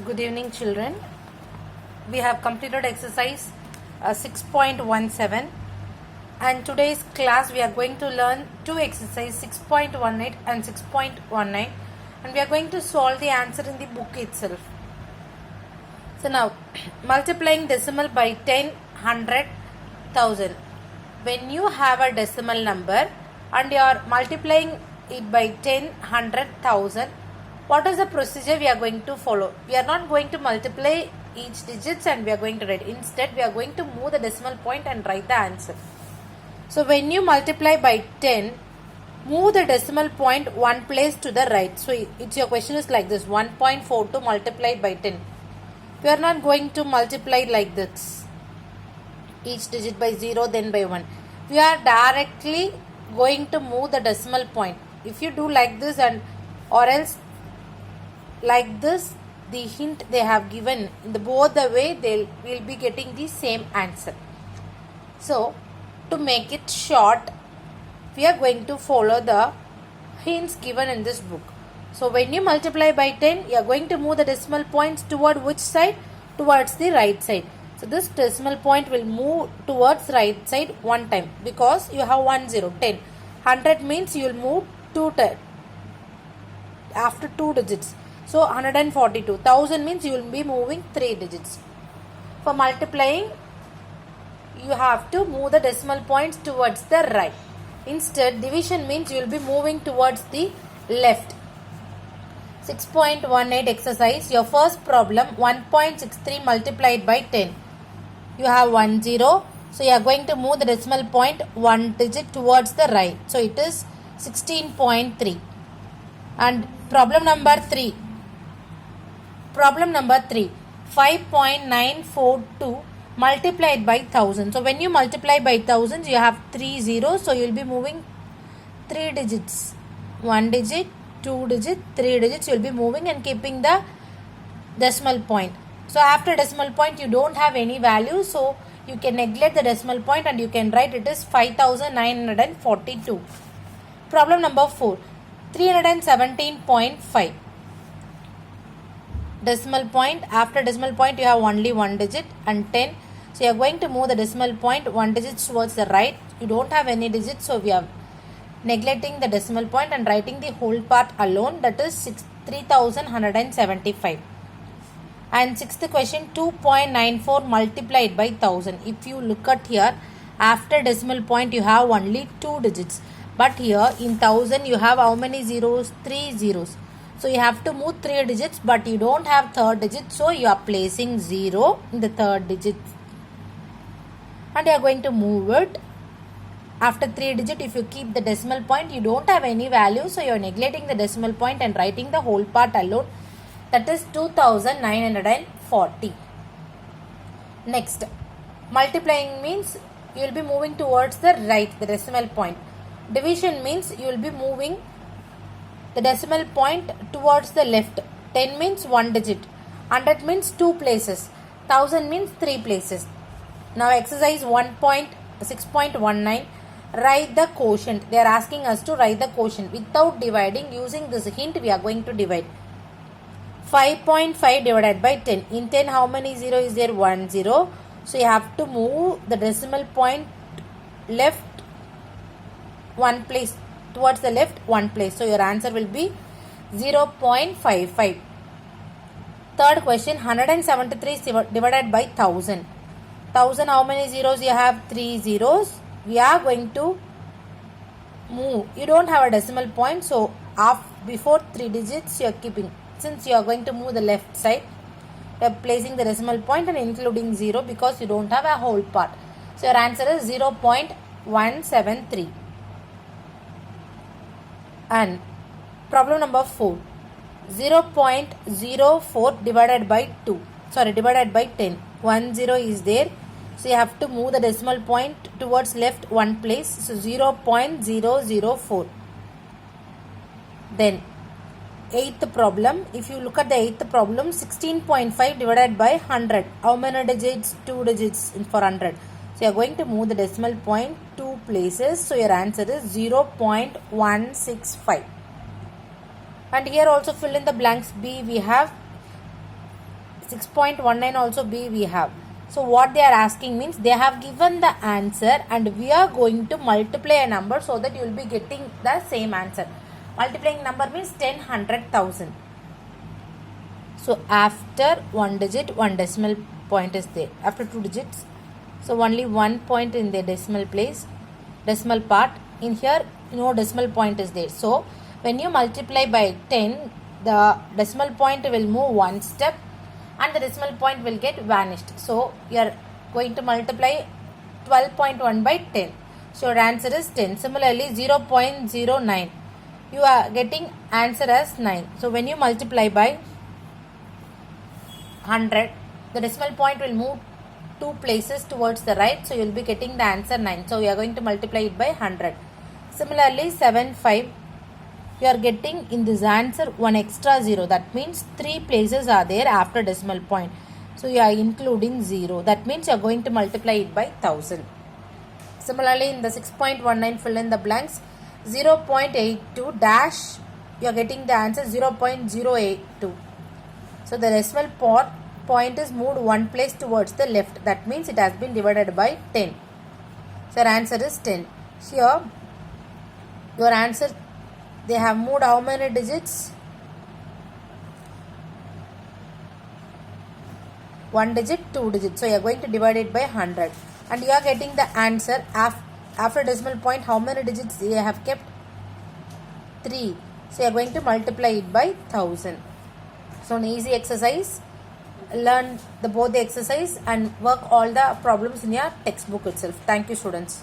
Good evening, children. We have completed exercise 6.17, and today's class we are going to learn two exercise 6.18 and 6.19, and we are going to solve the answer in the book itself. So now multiplying decimal by 10, 100, 1000. When you have a decimal number and you are multiplying it by 10, 100, 1000, what is the procedure we are going to follow? We are not going to multiply each digits and we are going to write. Instead, we are going to move the decimal point and write the answer. So when you multiply by 10, move the decimal point one place to the right. So it's your question is like this: 1.42 multiplied by 10. We are not going to multiply like this, each digit by 0 then by 1. We are directly going to move the decimal point. If you do like this and or else like this, the hint they have given in the both the way, they will be getting the same answer. So to make it short, we are going to follow the hints given in this book. So when you multiply by 10, you are going to move the decimal points toward which side? Towards the right side. So this decimal point will move towards right side one time because you have 1 0. 10. 100 means you will move 2 after 2 digits. So 142. 1000 means you will be moving 3 digits. For multiplying, you have to move the decimal points towards the right. Instead, division means you will be moving towards the left. 6.18 exercise. Your first problem, 1.63 multiplied by 10. You have 1 0. So you are going to move the decimal point one digit towards the right. So it is 16.3. And problem number 3. Problem number 3. 5.942 multiplied by 1000. So when you multiply by thousands, you have 3 zeros. So you will be moving 3 digits. 1 digit, 2 digit, 3 digits. You will be moving and keeping the decimal point. So after decimal point, you don't have any value. So you can neglect the decimal point and you can write it is 5942. Problem number 4. 317.5. Decimal point. After decimal point, you have only one digit and 10. So you are going to move the decimal point one digit towards the right. You don't have any digits, so we are neglecting the decimal point and writing the whole part alone, that is 3175. And sixth question, 2.94 multiplied by 1000. If you look at here, after decimal point you have only 2 digits, but here in 1000 you have how many zeros? 3 zeros. So you have to move 3 digits, but you don't have third digit, so you are placing 0 in the third digit and you are going to move it. After 3 digit, if you keep the decimal point, you don't have any value, so you are neglecting the decimal point and writing the whole part alone, that is 2940. Next, multiplying means you will be moving towards the right, the decimal point. Division means you will be moving the decimal point towards the left. 10 means 1 digit. 100 means 2 places. 1000 means 3 places. Now exercise 1.6.19. Write the quotient. They are asking us to write the quotient without dividing. Using this hint, we are going to divide. 5.5 divided by 10. In 10, how many 0 is there? 1 0. So you have to move the decimal point left one place, towards the left one place. So your answer will be 0.55. Third question, 173 divided by 1000. 1000, how many zeros you have? 3 zeros. We are going to move. You don't have a decimal point, so before 3 digits you are keeping. Since you are going to move the left side, you are placing the decimal point and including 0 because you don't have a whole part. So your answer is 0.173. And problem number 4. 0.04 divided by 2. Divided by 10. 1 0 is there. So you have to move the decimal point towards left one place. So 0.004. Then 8th problem. If you look at the 8th problem, 16.5 divided by 100. How many digits? 2 digits for 100. So you are going to move the decimal point 2 places. So your answer is 0.165. And here also fill in the blanks. B, we have 6.19 also B we have. So what they are asking means they have given the answer and we are going to multiply a number so that you will be getting the same answer. Multiplying number means 10, 100,000. So after one digit, one decimal point is there. After two digits, so only 1 point in the decimal place, decimal part. In here, no decimal point is there. So when you multiply by 10, the decimal point will move one step and the decimal point will get vanished. So you are going to multiply 12.1 by 10. So your answer is 10. Similarly, 0.09. You are getting answer as 9. So when you multiply by 100, the decimal point will move two places towards the right. So you will be getting the answer 9. So we are going to multiply it by 100. Similarly, 7.5. You are getting in this answer one extra 0. That means 3 places are there after decimal point. So you are including 0. That means you are going to multiply it by 1000. Similarly, in the 6.19, fill in the blanks. 0.82 dash, you are getting the answer 0.082. So the decimal point is moved one place towards the left. That means it has been divided by 10. So your answer is 10. Here, your answer, they have moved how many digits? One digit, two digits. So you are going to divide it by 100. And you are getting the answer after decimal point. How many digits they have kept? 3. So you are going to multiply it by 1000. So an easy exercise. Learn both the exercise and work all the problems in your textbook itself. Thank you, students.